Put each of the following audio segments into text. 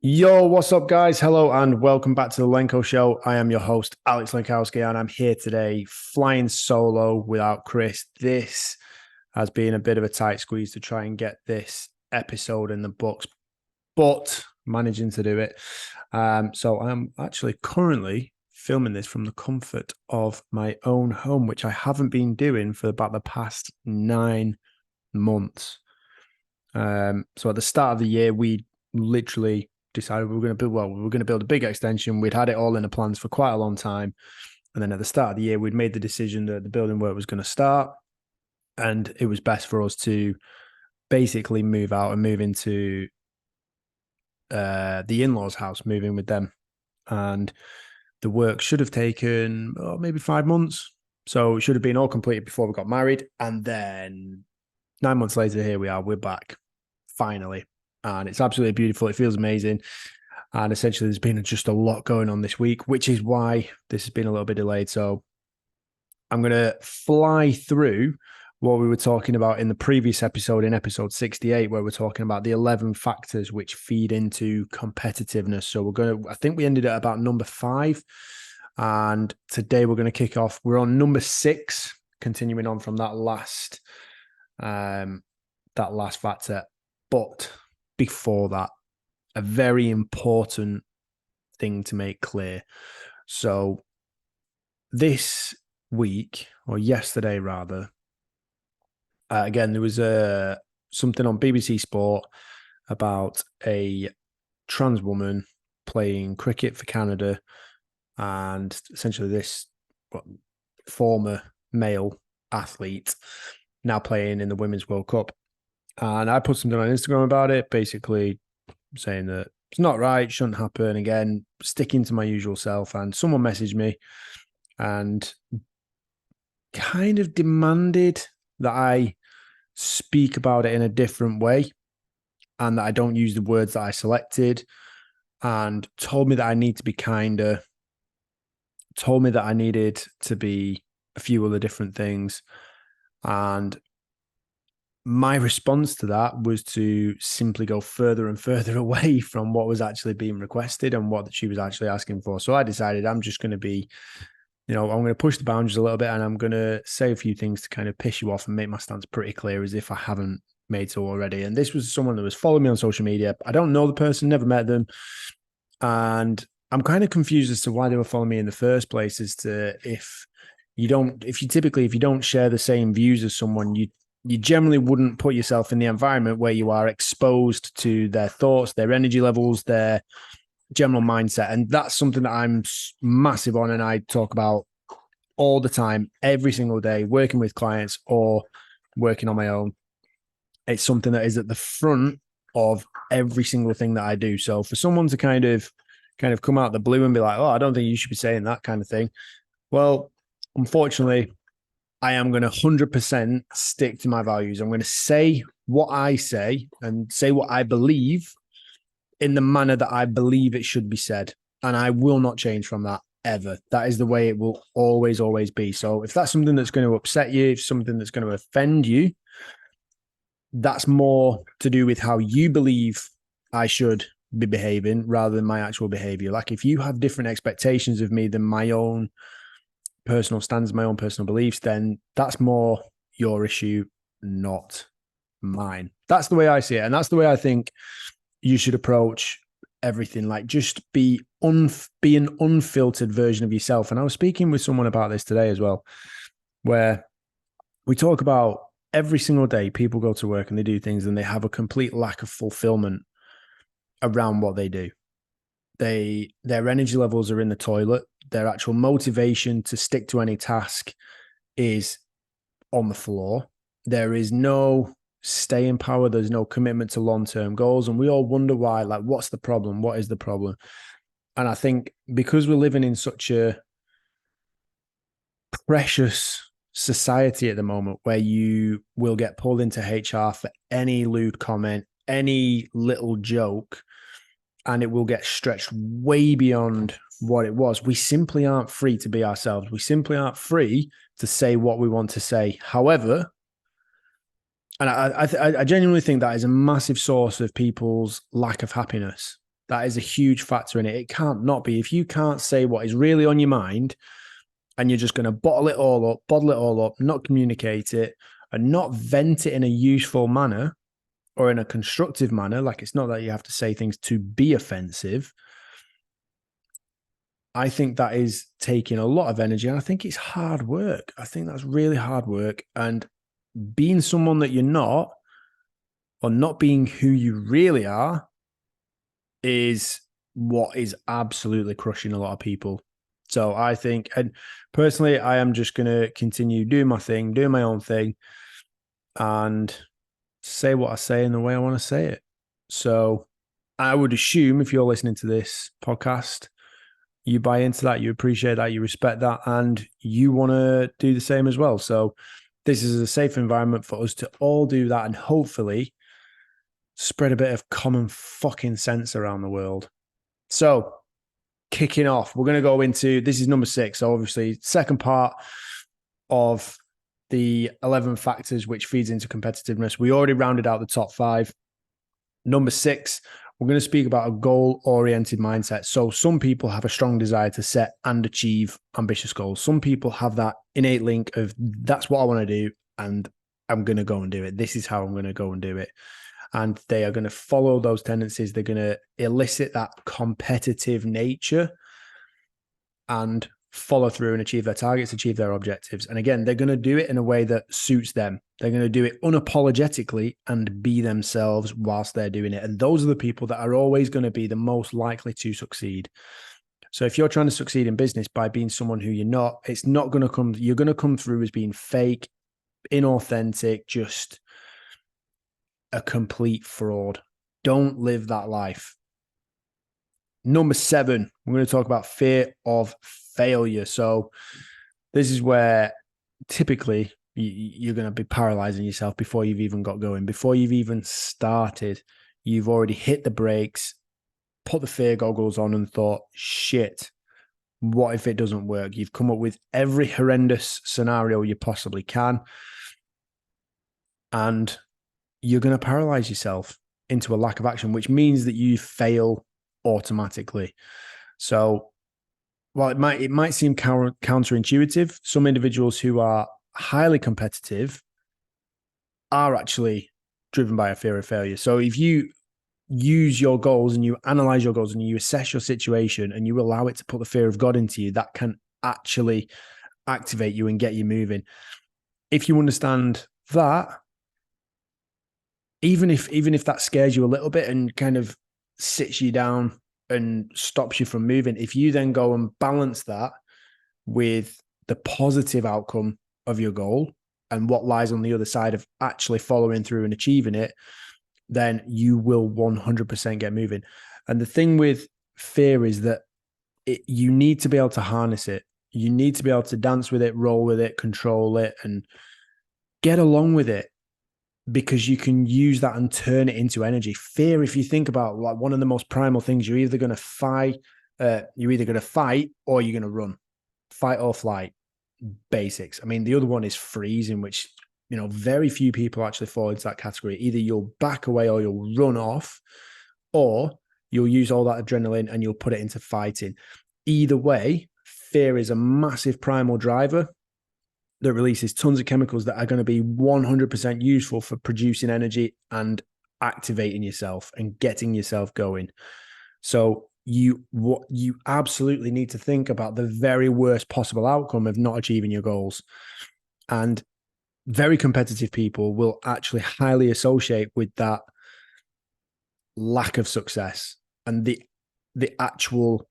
Yo, what's up, guys? Hello, and welcome back to the Lenko Show. I am your host, Alex Lenkowski, and I'm here today flying solo without Chris. This has been a bit of a tight squeeze to try and get this episode in the books, but managing to do it. So I'm actually currently filming this from the comfort of my own home, which I haven't been doing for about the past 9 months. So at the start of the year, we literally decided we were going to build a big extension. We'd had it all in the plans for quite a long time. And then at the start of the year, we'd made the decision that the building work was going to start. And it was best for us to basically move out and move into the in-laws' house, move in with them. And the work should have taken maybe 5 months. So it should have been all completed before we got married. And then 9 months later, here we are. We're back, finally. And it's absolutely beautiful. It feels amazing. And essentially, there's been just a lot going on this week, which is why this has been a little bit delayed. So I'm going to fly through what we were talking about in the previous episode, in episode 68, where we're talking about the 11 factors which feed into competitiveness. So I think we ended at about number 5. And today we're going to kick off. We're on number 6, continuing on from that last factor. But before that, a very important thing to make clear. So this week, or yesterday rather, again, there was something on BBC Sport about a trans woman playing cricket for Canada, and essentially this former male athlete now playing in the Women's World Cup. And I put something on Instagram about it, basically saying that it's not right, shouldn't happen. Again, sticking to my usual self. And someone messaged me and kind of demanded that I speak about it in a different way and that I don't use the words that I selected, and told me that I need to be kinder, told me that I needed to be a few other different things. And my response to that was to simply go further and further away from what was actually being requested and what she was actually asking for. So I decided I'm just going to be, I'm going to push the boundaries a little bit, and I'm going to say a few things to kind of piss you off and make my stance pretty clear, as if I haven't made so already. And this was someone that was following me on social media. I don't know the person, never met them. And I'm kind of confused as to why they were following me in the first place, as to if you don't share the same views as someone, you generally wouldn't put yourself in the environment where you are exposed to their thoughts, their energy levels, their general mindset. And that's something that I'm massive on, and I talk about all the time, every single day, working with clients or working on my own. It's something that is at the front of every single thing that I do. So for someone to kind of come out of the blue and be like, oh, I don't think you should be saying that kind of thing. Well, unfortunately, I am going to 100% stick to my values. I'm going to say what I say and say what I believe in the manner that I believe it should be said. And I will not change from that ever. That is the way it will always, always be. So if that's something that's going to upset you, if something that's going to offend you, that's more to do with how you believe I should be behaving rather than my actual behavior. Like if you have different expectations of me than my own personal standards, my own personal beliefs, then that's more your issue, not mine. That's the way I see it. And that's the way I think you should approach everything. Like just be an unfiltered version of yourself. And I was speaking with someone about this today as well, where we talk about every single day people go to work and they do things and they have a complete lack of fulfillment around what they do. Their energy levels are in the toilet. Their actual motivation to stick to any task is on the floor. There is no staying power. There's no commitment to long-term goals. And we all wonder why, like, what's the problem? What is the problem? And I think because we're living in such a precious society at the moment where you will get pulled into HR for any lewd comment, any little joke, and it will get stretched way beyond what it was. We simply aren't free to be ourselves. We simply aren't free to say what we want to say. However, and I genuinely think that is a massive source of people's lack of happiness. That is a huge factor in it. It can't not be. If you can't say what is really on your mind and you're just going to bottle it all up, not communicate it, and not vent it in a useful manner or in a constructive manner, like it's not that you have to say things to be offensive, I think that is taking a lot of energy, and I think it's hard work. I think that's really hard work. And being someone that you're not, or not being who you really are, is what is absolutely crushing a lot of people. So I think, and personally, I am just going to continue doing my thing, doing my own thing, and say what I say in the way I want to say it. So I would assume if you're listening to this podcast, you buy into that, you appreciate that, you respect that, and you want to do the same as well. So this is a safe environment for us to all do that and hopefully spread a bit of common fucking sense around the world. So kicking off, we're going to go into, this is number 6. So obviously second part of the 11 factors which feeds into competitiveness. We already rounded out the top 5. Number 6, we're going to speak about a goal-oriented mindset. So some people have a strong desire to set and achieve ambitious goals. Some people have that innate link of that's what I want to do and I'm going to go and do it. This is how I'm going to go and do it. And they are going to follow those tendencies. They're going to elicit that competitive nature and follow through and achieve their targets, achieve their objectives. And again, they're going to do it in a way that suits them. They're going to do it unapologetically and be themselves whilst they're doing it. And those are the people that are always going to be the most likely to succeed. So if you're trying to succeed in business by being someone who you're not, it's not going to come, you're going to come through as being fake, inauthentic, just a complete fraud. Don't live that life. Number 7, we're going to talk about fear of failure. So this is where typically you're going to be paralyzing yourself before you've even got going. Before you've even started, you've already hit the brakes, put the fear goggles on and thought, shit, what if it doesn't work? You've come up with every horrendous scenario you possibly can. And you're going to paralyze yourself into a lack of action, which means that you fail automatically. So while it might seem counterintuitive, some individuals who are highly competitive are actually driven by a fear of failure. So if you use your goals and you analyze your goals and you assess your situation and you allow it to put the fear of God into you, that can actually activate you and get you moving. If you understand that, even if that scares you a little bit and kind of sits you down and stops you from moving, if you then go and balance that with the positive outcome of your goal and what lies on the other side of actually following through and achieving it, then you will 100% get moving. And the thing with fear is that you need to be able to harness it. You need to be able to dance with it, roll with it, control it, and get along with it, because you can use that and turn it into energy. Fear, if you think about like one of the most primal things, you're either going to fight or you're going to run. Fight or flight, basics. I mean, the other one is freeze, in which, you know, very few people actually fall into that category. Either you'll back away or you'll run off, or you'll use all that adrenaline and you'll put it into fighting. Either way, fear is a massive primal driver that releases tons of chemicals that are going to be 100% useful for producing energy and activating yourself and getting yourself going. So you absolutely need to think about the very worst possible outcome of not achieving your goals. And very competitive people will actually highly associate with that lack of success and the actual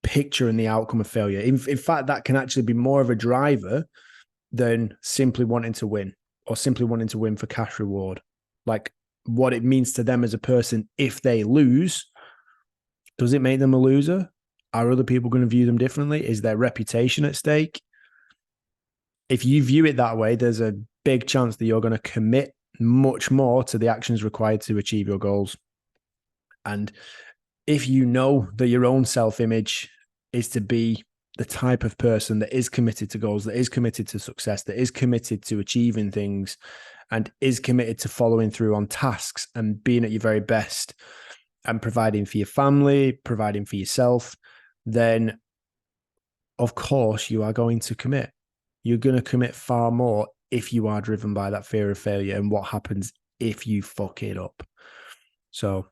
picture and the outcome of failure. In fact, that can actually be more of a driver than simply wanting to win, or simply wanting to win for cash reward. Like what it means to them as a person if they lose. Does it make them a loser? Are other people going to view them differently? Is their reputation at stake? If you view it that way, there's a big chance that you're going to commit much more to the actions required to achieve your goals. And if you know that your own self-image is to be the type of person that is committed to goals, that is committed to success, that is committed to achieving things, and is committed to following through on tasks and being at your very best, and providing for your family, providing for yourself, then of course you are going to commit. You're going to commit far more if you are driven by that fear of failure and what happens if you fuck it up. So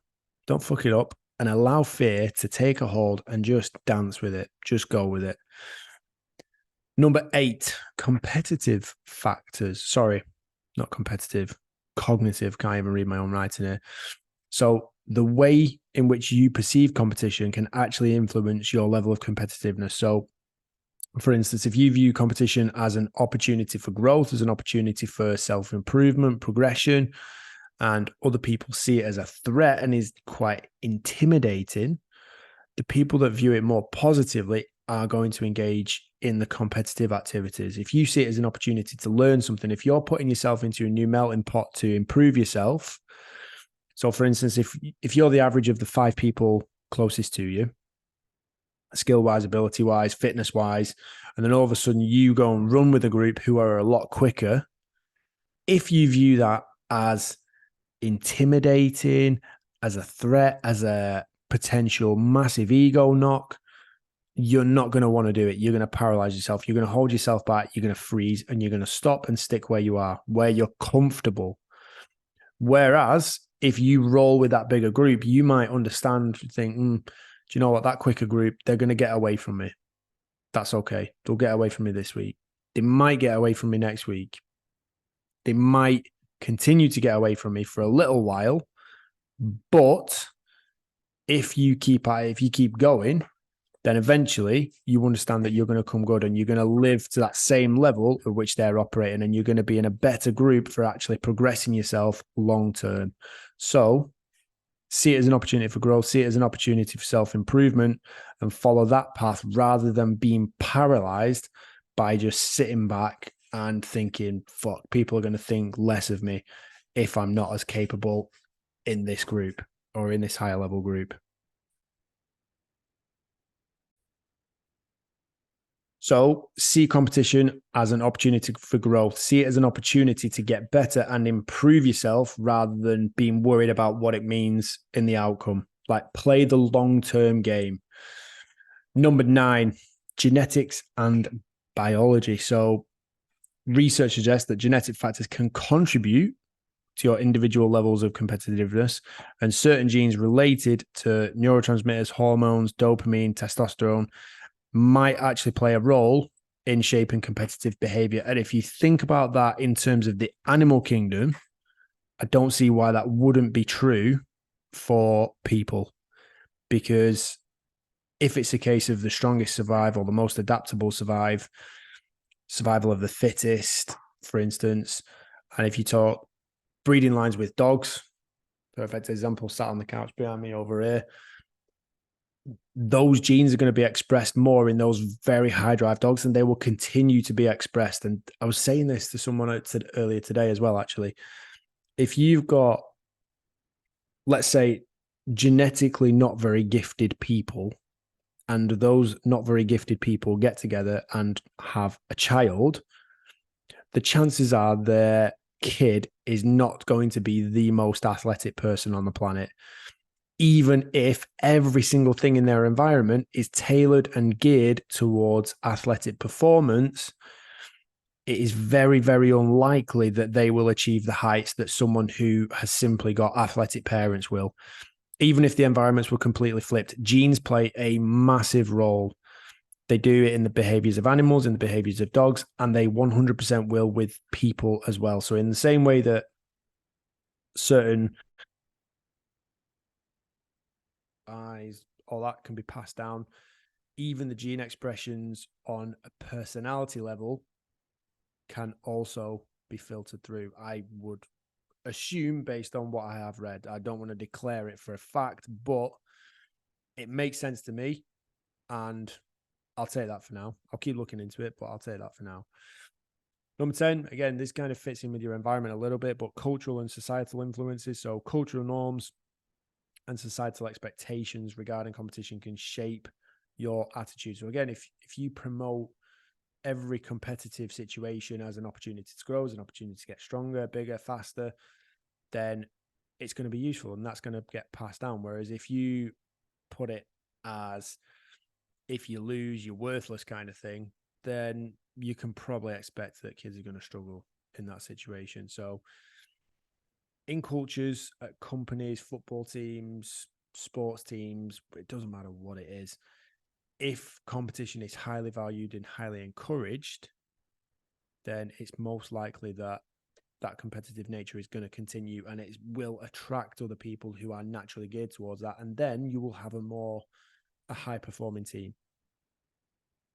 don't fuck it up and allow fear to take a hold and just dance with it. Just go with it. Number 8, competitive factors. Sorry, not competitive, cognitive. Can't even read my own writing here. So the way in which you perceive competition can actually influence your level of competitiveness. So for instance, if you view competition as an opportunity for growth, as an opportunity for self-improvement, progression, and other people see it as a threat and is quite intimidating, the people that view it more positively are going to engage in the competitive activities. If you see it as an opportunity to learn something, if you're putting yourself into a new melting pot to improve yourself, so for instance, if you're the average of the 5 people closest to you, skill-wise, ability-wise, fitness-wise, and then all of a sudden you go and run with a group who are a lot quicker, if you view that as intimidating, as a threat, as a potential massive ego knock, you're not going to want to do it. You're going to paralyze yourself. You're going to hold yourself back. You're going to freeze and you're going to stop and stick where you are, where you're comfortable. Whereas if you roll with that bigger group, you might understand, think, do you know what? That quicker group, they're going to get away from me. That's okay. They'll get away from me this week. They might get away from me next week. They might continue to get away from me for a little while. But if you keep going, then eventually you understand that you're going to come good and you're going to live to that same level at which they're operating, and you're going to be in a better group for actually progressing yourself long term. So see it as an opportunity for growth, see it as an opportunity for self-improvement, and follow that path rather than being paralyzed by just sitting back and thinking, fuck, people are going to think less of me if I'm not as capable in this group or in this higher level group. So see competition as an opportunity for growth. See it as an opportunity to get better and improve yourself rather than being worried about what it means in the outcome. Like, play the long-term game. Number 9, genetics and biology. So research suggests that genetic factors can contribute to your individual levels of competitiveness, and certain genes related to neurotransmitters, hormones, dopamine, testosterone might actually play a role in shaping competitive behavior. And if you think about that in terms of the animal kingdom, I don't see why that wouldn't be true for people. Because if it's a case of the strongest survive or the most adaptable survive, survival of the fittest, for instance, and if you talk breeding lines with dogs, perfect example, sat on the couch behind me over here, those genes are going to be expressed more in those very high drive dogs, and they will continue to be expressed. And I was saying this to someone earlier today as well, actually. If you've got, let's say, genetically not very gifted people, and those not very gifted people get together and have a child, the chances are their kid is not going to be the most athletic person on the planet, even if every single thing in their environment is tailored and geared towards athletic performance. It is very, very unlikely that they will achieve the heights that someone who has simply got athletic parents will. Even if the environments were completely flipped, genes play a massive role. They do it in the behaviors of animals, in the behaviors of dogs, and they 100% will with people as well. So in the same way that certain eyes, all that can be passed down, even the gene expressions on a personality level can also be filtered through. I would assume, based on what I have read. I don't want to declare it for a fact, but it makes sense to me, and I'll take that for now. I'll keep looking into it, but I'll take that for now. Number 10, again, this kind of fits in with your environment a little bit, but cultural and societal influences. So cultural norms and societal expectations regarding competition can shape your attitude. So again, if you promote every competitive situation as an opportunity to grow, as an opportunity to get stronger, bigger, faster, then it's going to be useful and that's going to get passed down. Whereas if you put it as, if you lose, you're worthless kind of thing, then you can probably expect that kids are going to struggle in that situation. So in cultures, at companies, football teams, sports teams, it doesn't matter what it is, if competition is highly valued and highly encouraged, then it's most likely that that competitive nature is going to continue, and it will attract other people who are naturally geared towards that. And then you will have a high performing team,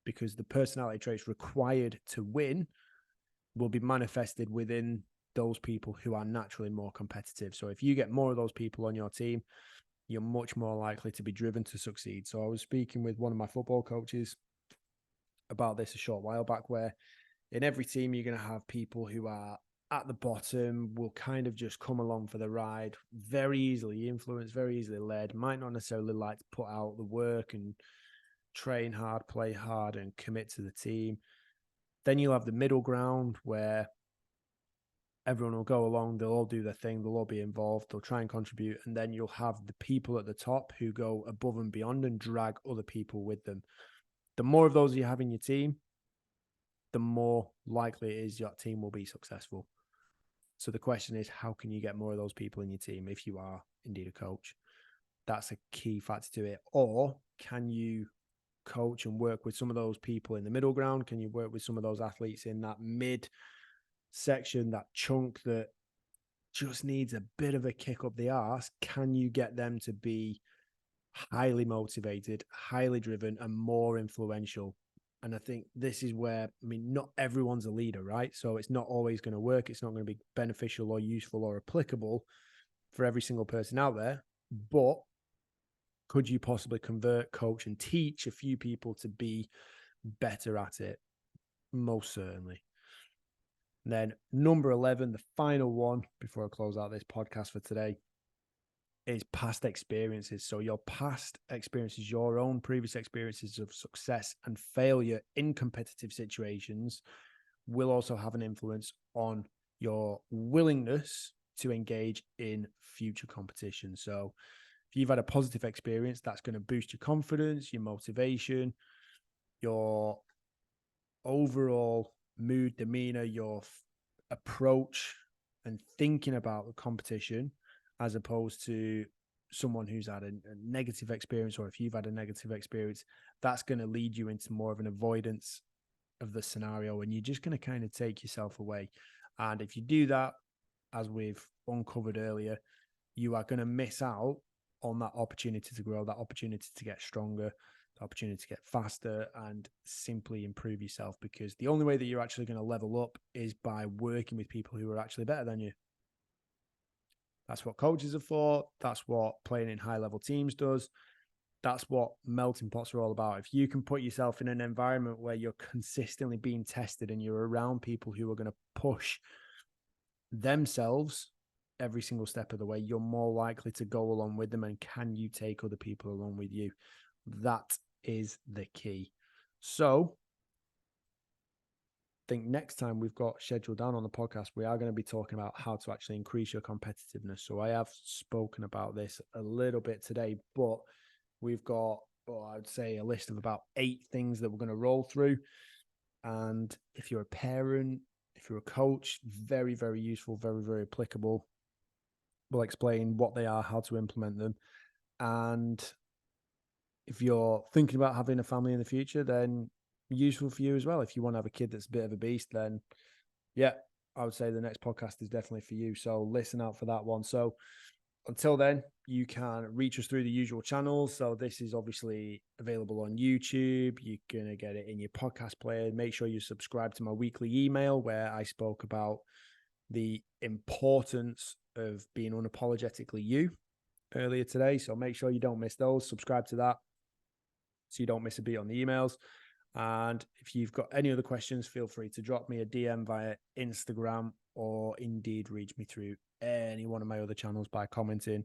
because the personality traits required to win will be manifested within those people who are naturally more competitive. So if you get more of those people on your team, you're much more likely to be driven to succeed. So I was speaking with one of my football coaches about this a short while back, where in every team, you're going to have people who are at the bottom, will kind of just come along for the ride, very easily influenced, very easily led, might not necessarily like to put out the work and train hard, play hard, and commit to the team. Then you'll have the middle ground where everyone will go along, they'll all do their thing, they'll all be involved, they'll try and contribute. And then you'll have the people at the top who go above and beyond and drag other people with them. The more of those you have in your team, the more likely it is your team will be successful. So the question is, how can you get more of those people in your team if you are indeed a coach? That's a key factor to it. Or can you coach and work with some of those people in the middle ground? Can you work with some of those athletes in that mid section, that chunk that just needs a bit of a kick up the arse? Can you get them to be highly motivated, highly driven, and more influential? And I think this is where, I mean, not everyone's a leader, right? So it's not always going to work. It's not going to be beneficial or useful or applicable for every single person out there. But could you possibly convert, coach, and teach a few people to be better at it? Most certainly. And then number 11, the final one before I close out this podcast for today, is past experiences. So your past experiences, your own previous experiences of success and failure in competitive situations, will also have an influence on your willingness to engage in future competition. So if you've had a positive experience, that's going to boost your confidence, your motivation, your overall mood, demeanor, your approach and thinking about the competition, as opposed to someone who's had a negative experience. Or if you've had a negative experience, that's going to lead you into more of an avoidance of the scenario, and you're just going to kind of take yourself away. And if you do that, as we've uncovered earlier, you are going to miss out on that opportunity to grow, that opportunity to get stronger, the opportunity to get faster and simply improve yourself, because the only way that you're actually going to level up is by working with people who are actually better than you. That's what coaches are for. That's what playing in high-level teams does. That's what melting pots are all about. If you can put yourself in an environment where you're consistently being tested and you're around people who are going to push themselves every single step of the way, you're more likely to go along with them. And can you take other people along with you? That is the key. So I think next time we've got scheduled down on the podcast, we are going to be talking about how to actually increase your competitiveness. So I have spoken about this a little bit today, but we've got, I would say, a list of about 8 things that we're going to roll through. And if you're a parent, if you're a coach, very, very useful, very, very applicable. We'll explain what they are, how to implement them. And if you're thinking about having a family in the future, then useful for you as well. If you want to have a kid that's a bit of a beast, then yeah, I would say the next podcast is definitely for you. So listen out for that one. So until then, you can reach us through the usual channels. So this is obviously available on YouTube. You're going to get it in your podcast player. Make sure you subscribe to my weekly email where I spoke about the importance of being unapologetically you earlier today. So make sure you don't miss those. Subscribe to that so you don't miss a beat on the emails. And if you've got any other questions, feel free to drop me a DM via Instagram, or indeed reach me through any one of my other channels by commenting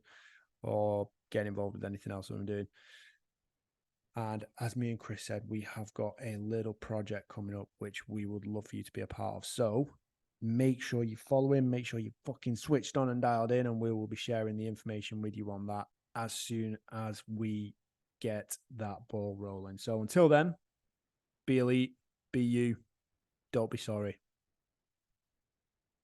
or getting involved with anything else that I'm doing. And as me and Chris said, we have got a little project coming up which we would love for you to be a part of. So Make sure you follow him. Make sure you fucking switched on and dialed in, and we will be sharing the information with you on that as soon as we get that ball rolling. So until then, be elite, be you, don't be sorry.